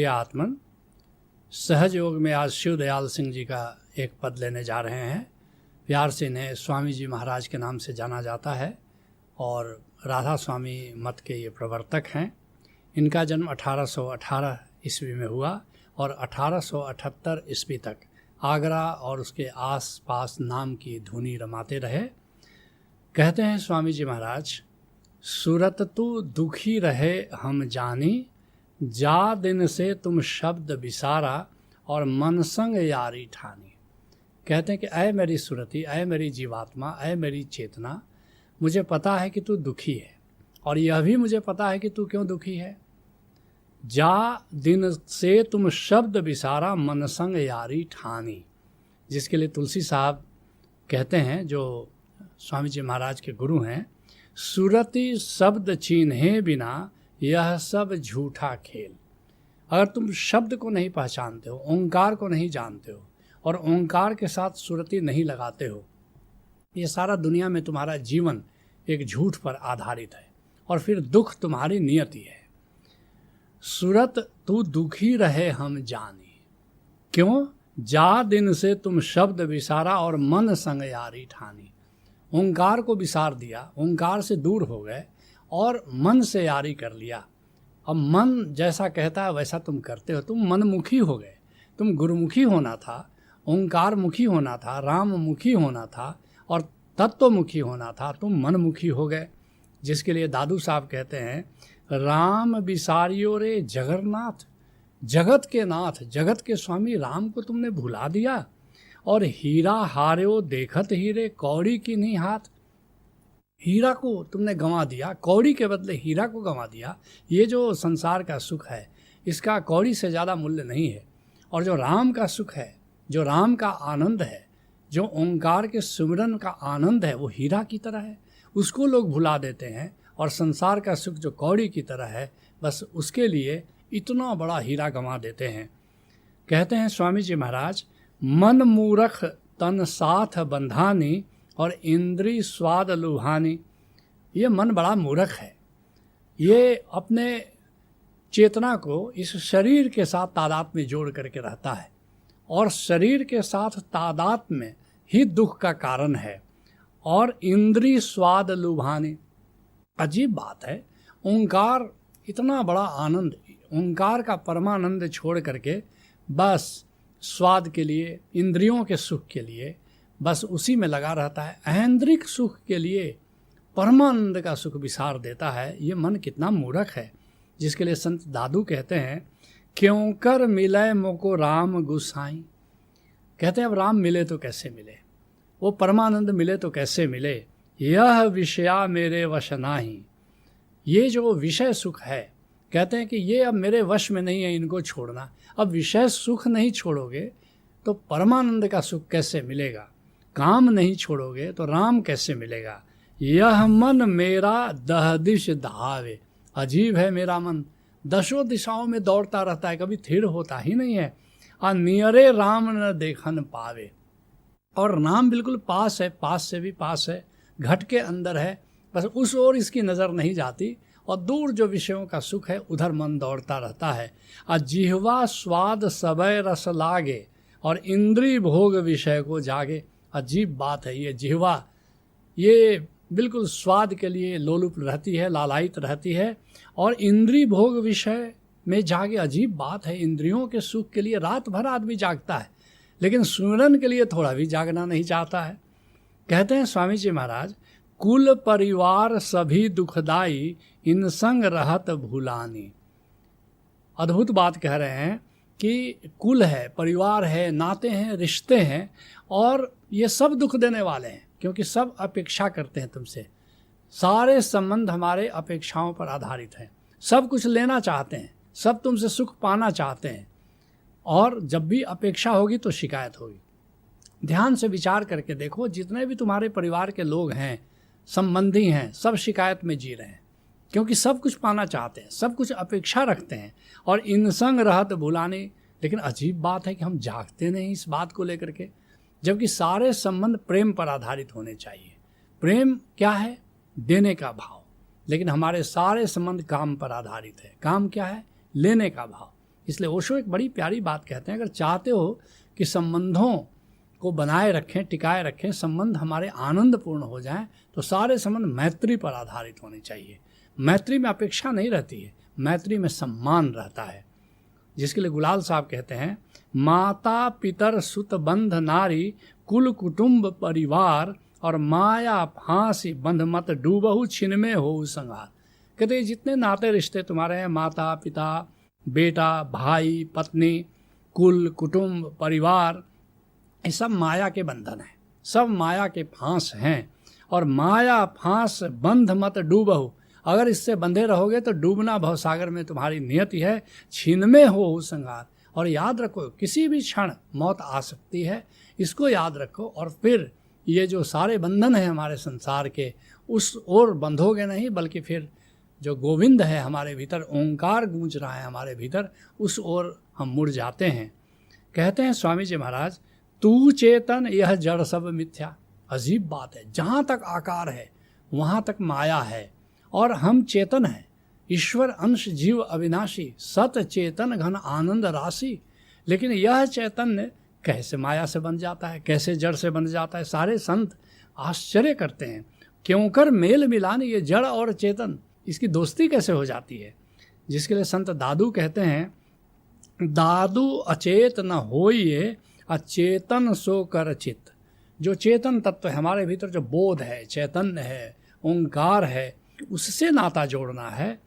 प्रिय आत्मन, सहज योग में आज शिव दयाल सिंह जी का एक पद लेने जा रहे हैं। प्यार से इन्हें स्वामी जी महाराज के नाम से जाना जाता है और राधा स्वामी मत के ये प्रवर्तक हैं। इनका जन्म 1818 ईस्वी में हुआ और 1878 ईस्वी तक आगरा और उसके आस पास नाम की धुनी रमाते रहे। कहते हैं स्वामी जी महाराज, सूरत तू दुखी रहे हम जानी, जा दिन से तुम शब्द विसारा और मन संग यारी ठानी। कहते हैं कि ऐ मेरी सुरति, ऐ मेरी जीवात्मा, ऐ मेरी चेतना, मुझे पता है कि तू दुखी है और यह भी मुझे पता है कि तू क्यों दुखी है। जा दिन से तुम शब्द विसारा मन संग यारी ठानी, जिसके लिए तुलसी साहब कहते हैं, जो स्वामी जी महाराज के गुरु हैं, सुरति शब्द चीन्हे बिना यह सब झूठा खेल। अगर तुम शब्द को नहीं पहचानते हो, ओंकार को नहीं जानते हो और ओंकार के साथ सुरति नहीं लगाते हो, ये सारा दुनिया में तुम्हारा जीवन एक झूठ पर आधारित है और फिर दुख तुम्हारी नियति है। सूरत तू दुखी रहे हम जानी, क्यों? जा दिन से तुम शब्द विसारा और मन संग यारी ठानी। ओंकार को विसार दिया, ओंकार से दूर हो गए और मन से यारी कर लिया। अब मन जैसा कहता है वैसा तुम करते हो, तुम मनमुखी हो गए। तुम गुरुमुखी होना था, ओंकार मुखी होना था, राम मुखी होना था और तत्वमुखी होना था, तुम मनमुखी हो गए। जिसके लिए दादू साहब कहते हैं, राम विसारियो रे जगन्नाथ, जगत के नाथ, जगत के स्वामी राम को तुमने भुला दिया और हीरा हार्यो देखत हीरे कौड़ी की नहीं हाथ। हीरा को तुमने गंवा दिया, कौड़ी के बदले हीरा को गंवा दिया। ये जो संसार का सुख है इसका कौड़ी से ज़्यादा मूल्य नहीं है। और जो राम का सुख है, जो राम का आनंद है, जो ओंकार के सुमिरन का आनंद है, वो हीरा की तरह है। उसको लोग भुला देते हैं और संसार का सुख जो कौड़ी की तरह है, बस उसके लिए इतना बड़ा हीरा गंवा देते हैं। कहते हैं स्वामी जी महाराज, मन मूरख तन साथ बंधानी और इंद्री स्वाद लुभानी। ये मन बड़ा मूर्ख है, ये अपने चेतना को इस शरीर के साथ तादाद में जोड़ करके रहता है और शरीर के साथ तादाद में ही दुख का कारण है। और इंद्री स्वाद लुभानी, अजीब बात है, ओंकार इतना बड़ा आनंद, ओंकार का परमानंद छोड़ करके बस स्वाद के लिए, इंद्रियों के सुख के लिए बस उसी में लगा रहता है। ऐन्द्रिक सुख के लिए परमानंद का सुख विसार देता है। ये मन कितना मूर्ख है। जिसके लिए संत दादू कहते हैं, क्यों कर मिले मोको राम गुसाई। कहते हैं अब राम मिले तो कैसे मिले, वो परमानंद मिले तो कैसे मिले। यह विषया मेरे वश नाही, ये जो विषय सुख है, कहते हैं कि ये अब मेरे वश में नहीं है, इनको छोड़ना। अब विषय सुख नहीं छोड़ोगे तो परमानंद का सुख कैसे मिलेगा? काम नहीं छोड़ोगे तो राम कैसे मिलेगा? यह मन मेरा दह दिश धावे, अजीब है मेरा मन, दशों दिशाओं में दौड़ता रहता है, कभी थिर होता ही नहीं है। नियरे राम न देखन पावे, और राम बिल्कुल पास है, पास से भी पास है, घट के अंदर है, बस उस ओर इसकी नज़र नहीं जाती और दूर जो विषयों का सुख है उधर मन दौड़ता रहता है। जिह्वा स्वाद सबय रस लागे और इंद्री भोग विषय को जागे। अजीब बात है, ये जिह्वा ये बिल्कुल स्वाद के लिए लोलुप रहती है, लालायित रहती है और इंद्री भोग विषय में जागे। अजीब बात है, इंद्रियों के सुख के लिए रात भर आदमी जागता है लेकिन सुमिरन के लिए थोड़ा भी जागना नहीं चाहता है। कहते हैं स्वामी जी महाराज, कुल परिवार सभी दुखदाई इन संग रहत भूलानी। अद्भुत बात कह रहे हैं कि कुल है, परिवार है, नाते हैं, रिश्ते हैं और ये सब दुख देने वाले हैं क्योंकि सब अपेक्षा करते हैं तुमसे। सारे संबंध हमारे अपेक्षाओं पर आधारित हैं, सब कुछ लेना चाहते हैं, सब तुमसे सुख पाना चाहते हैं और जब भी अपेक्षा होगी तो शिकायत होगी। ध्यान से विचार करके देखो, जितने भी तुम्हारे परिवार के लोग हैं, संबंधी हैं, सब शिकायत में जी रहे हैं क्योंकि सब कुछ पाना चाहते हैं, सब कुछ अपेक्षा रखते हैं और इन संग रहत भुलाने। लेकिन अजीब बात है कि हम जागते नहीं इस बात को लेकर के, जबकि सारे संबंध प्रेम पर आधारित होने चाहिए। प्रेम क्या है? देने का भाव। लेकिन हमारे सारे संबंध काम पर आधारित है। काम क्या है? लेने का भाव। इसलिए ओशो एक बड़ी प्यारी बात कहते हैं, अगर चाहते हो कि संबंधों को बनाए रखें, टिकाए रखें, संबंध हमारे आनंदपूर्ण हो जाएं, तो सारे संबंध मैत्री पर आधारित होने चाहिए। मैत्री में अपेक्षा नहीं रहती है, मैत्री में सम्मान रहता है। जिसके लिए गुलाल साहब कहते हैं, माता पितर सुत बंध नारी कुल कुटुंब परिवार और माया फांसी बंध मत डूबहु छिन में हो संहार। कहते हैं जितने नाते रिश्ते तुम्हारे हैं, माता पिता, बेटा, भाई, पत्नी, कुल कुटुंब परिवार, ये सब माया के बंधन हैं, सब माया के फांस हैं। और माया फांस बंध मत डूबहु, अगर इससे बंधे रहोगे तो डूबना भवसागर में तुम्हारी नियति है। छीन में हो संगार, और याद रखो किसी भी क्षण मौत आ सकती है, इसको याद रखो। और फिर ये जो सारे बंधन हैं हमारे संसार के, उस ओर बंधोगे नहीं, बल्कि फिर जो गोविंद है हमारे भीतर, ओंकार गूंज रहा है हमारे भीतर, उस ओर हम मुड़ जाते हैं। कहते हैं स्वामी जी महाराज, तू चेतन यह जड़ सब मिथ्या। अजीब बात है, जहाँ तक आकार है वहाँ तक माया है, और हम चेतन हैं, ईश्वर अंश जीव अविनाशी, सत चेतन घन आनंद राशि। लेकिन यह चैतन्य कैसे माया से बन जाता है, कैसे जड़ से बन जाता है? सारे संत आश्चर्य करते हैं, क्यों कर मेल मिलान ये जड़ और चेतन, इसकी दोस्ती कैसे हो जाती है? जिसके लिए संत दादू कहते हैं, दादू अचेत न होइए अचेतन सो कर चित। जो चेतन तत्व है हमारे भीतर, जो बोध है, चैतन्य है, ओंकार है, उससे नाता जोड़ना है।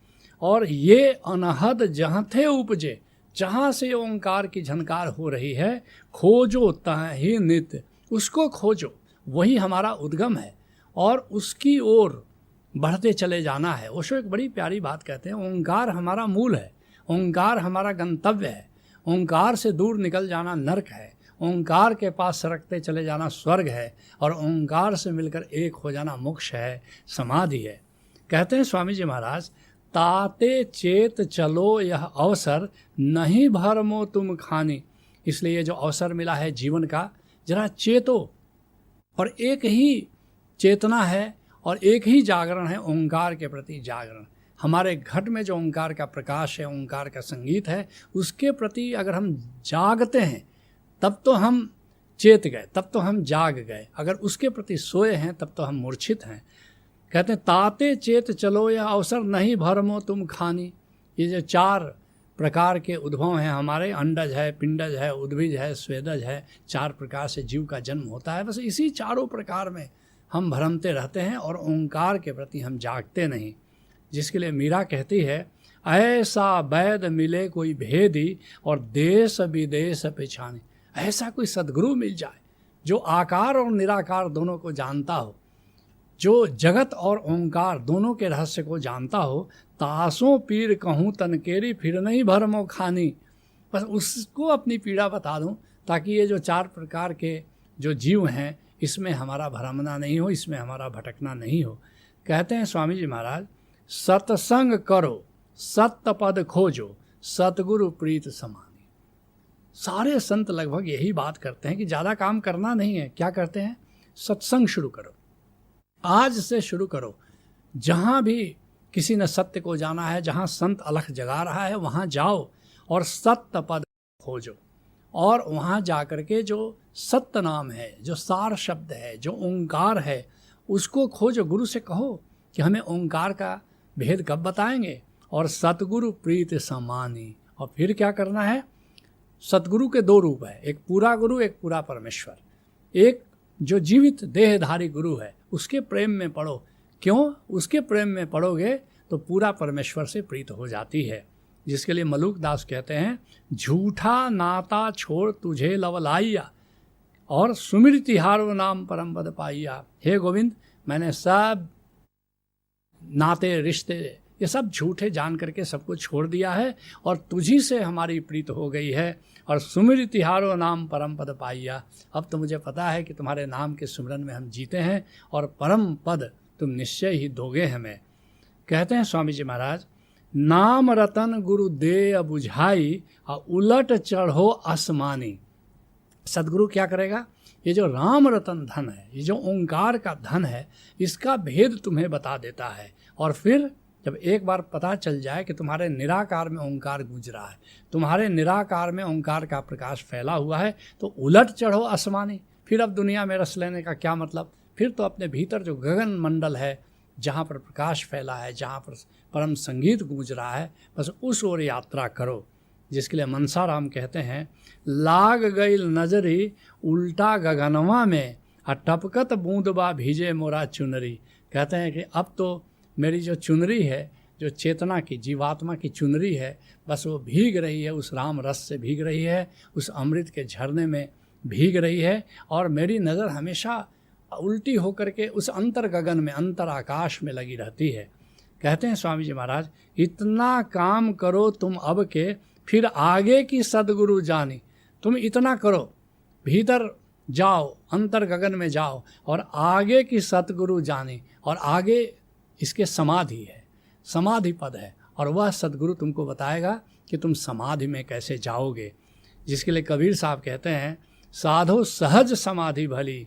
और ये अनहद जहाँ थे उपजे, जहाँ से ओंकार की झनकार हो रही है, खोजो तहीं नित्य, उसको खोजो, वही हमारा उद्गम है, और उसकी ओर बढ़ते चले जाना है। ओशो एक बड़ी प्यारी बात कहते हैं, ओंकार हमारा मूल है, ओंकार हमारा गंतव्य है, ओंकार से दूर निकल जाना नरक है, ओंकार के पास सरकते चले जाना स्वर्ग है, और ओंकार से मिलकर एक हो जाना मोक्ष है, समाधि है। कहते हैं स्वामी जी महाराज, ताते चेत चलो यह अवसर नहीं भरमो तुम खानी। इसलिए ये जो अवसर मिला है जीवन का, जरा चेतो। और एक ही चेतना है और एक ही जागरण है, ओंकार के प्रति जागरण। हमारे घट में जो ओंकार का प्रकाश है, ओंकार का संगीत है, उसके प्रति अगर हम जागते हैं तब तो हम चेत गए, तब तो हम जाग गए। अगर उसके प्रति सोए हैं तब तो हम मूर्छित हैं। कहते हैं, ताते चेत चलो यह अवसर नहीं भरमो तुम खानी। ये जो चार प्रकार के उद्भव हैं हमारे, अंडज है, पिंडज है, उद्भिज है, स्वेदज है, चार प्रकार से जीव का जन्म होता है। बस इसी चारों प्रकार में हम भ्रमते रहते हैं और ओंकार के प्रति हम जागते नहीं। जिसके लिए मीरा कहती है, ऐसा वैद मिले कोई भेदी और देश विदेश पहचाने। ऐसा कोई सद्गुरु मिल जाए जो आकार और निराकार दोनों को जानता हो, जो जगत और ओंकार दोनों के रहस्य को जानता हो। तासों पीर कहूँ तनकेरी फिर नहीं भरमो खानी। बस उसको अपनी पीड़ा बता दूं, ताकि ये जो चार प्रकार के जो जीव हैं, इसमें हमारा भ्रमना नहीं हो, इसमें हमारा भटकना नहीं हो। कहते हैं स्वामी जी महाराज, सत्संग करो सत्य पद खोजो सतगुरु प्रीत समानी। सारे संत लगभग यही बात करते हैं कि ज़्यादा काम करना नहीं है। क्या करते हैं? सत्संग शुरू करो, आज से शुरू करो। जहाँ भी किसी ने सत्य को जाना है, जहाँ संत अलख जगा रहा है, वहाँ जाओ और सत्य पद खोजो। और वहाँ जा कर के जो सत्य नाम है, जो सार शब्द है, जो ओंकार है, उसको खोजो। गुरु से कहो कि हमें ओंकार का भेद कब बताएंगे। और सतगुरु प्रीत समानी। और फिर क्या करना है? सतगुरु के दो रूप है, एक पूरा गुरु, एक पूरा परमेश्वर। एक जो जीवित देहधारी गुरु है, उसके प्रेम में पढ़ो। क्यों? उसके प्रेम में पढ़ोगे तो पूरा परमेश्वर से प्रीत हो जाती है। जिसके लिए मलूक दास कहते हैं, झूठा नाता छोड़ तुझे लवलाइया और सुमिरति हारो नाम परम पद पाइया। हे गोविंद, मैंने सब नाते रिश्ते ये सब झूठे जान करके सबको छोड़ दिया है और तुझी से हमारी प्रीत हो गई है। और सुमिरति हारो नाम परम पद पाइया। अब तो मुझे पता है कि तुम्हारे नाम के सुमिरन में हम जीते हैं और परम पद तुम निश्चय ही दोगे हमें। कहते हैं स्वामी जी महाराज, नाम रतन गुरु दे बुझाई और उलट चढ़ो आसमानी। सदगुरु क्या करेगा? ये जो राम रतन धन है, ये जो ओंकार का धन है, इसका भेद तुम्हें बता देता है। और फिर जब एक बार पता चल जाए कि तुम्हारे निराकार में ओंकार गूंज रहा है, तुम्हारे निराकार में ओंकार का प्रकाश फैला हुआ है, तो उलट चढ़ो आसमानी। फिर अब दुनिया में रस लेने का क्या मतलब? फिर तो अपने भीतर जो गगन मंडल है, जहाँ पर प्रकाश फैला है, जहाँ पर परम संगीत गूंज रहा है, बस उस ओर यात्रा करो। जिसके लिए मनसाराम कहते हैं, लाग गई नजरी उल्टा गगनवा में, टपकत बूंदबा भीजे मोरा चुनरी। कहते हैं कि अब तो मेरी जो चुनरी है, जो चेतना की, जीवात्मा की चुनरी है, बस वो भीग रही है, उस राम रस से भीग रही है, उस अमृत के झरने में भीग रही है, और मेरी नज़र हमेशा उल्टी होकर के उस अंतर गगन में, अंतर आकाश में लगी रहती है। कहते हैं स्वामी जी महाराज, इतना काम करो तुम अब के, फिर आगे की सदगुरु जानी। तुम इतना करो, भीतर जाओ, अंतर गगन में जाओ, और आगे की सतगुरु जानी। और आगे इसके समाधि है, समाधि पद है, और वह सदगुरु तुमको बताएगा कि तुम समाधि में कैसे जाओगे। जिसके लिए कबीर साहब कहते हैं, साधो सहज समाधि भली,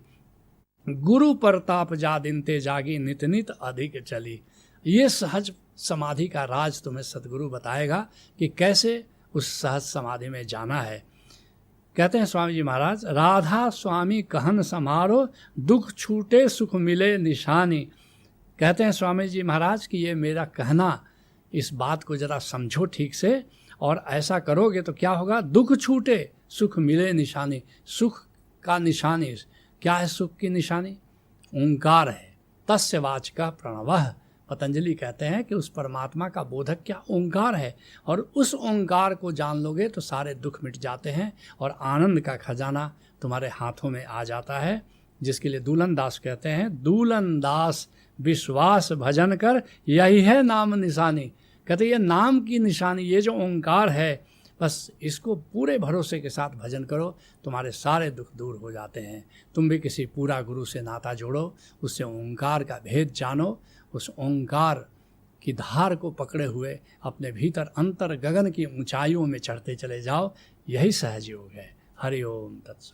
गुरु प्रताप जा दिनते जागी, नित नित अधिक चली। ये सहज समाधि का राज तुम्हें सदगुरु बताएगा कि कैसे उस सहज समाधि में जाना है। कहते हैं स्वामी जी महाराज, राधा स्वामी कहन समारो, दुख छूटे सुख मिले निशानी। कहते हैं स्वामी जी महाराज कि ये मेरा कहना, इस बात को ज़रा समझो ठीक से, और ऐसा करोगे तो क्या होगा? दुख छूटे सुख मिले निशानी। सुख का निशानी क्या है? सुख की निशानी ओंकार है। तस्य वाचका प्रणवः। पतंजलि कहते हैं कि उस परमात्मा का बोधक क्या? ओंकार है। और उस ओंकार को जान लोगे तो सारे दुख मिट जाते हैं, और आनंद का खजाना तुम्हारे हाथों में आ जाता है। जिसके लिए दूलन दास कहते हैं, दूलन दास विश्वास भजन कर, यही है नाम निशानी। कहते ये नाम की निशानी, ये जो ओंकार है, बस इसको पूरे भरोसे के साथ भजन करो, तुम्हारे सारे दुख दूर हो जाते हैं। तुम भी किसी पूरा गुरु से नाता जोड़ो, उससे ओंकार का भेद जानो, उस ओंकार की धार को पकड़े हुए अपने भीतर अंतर गगन की ऊंचाइयों में चढ़ते चले जाओ। यही सहज योग है। हरि ओम तत्सत।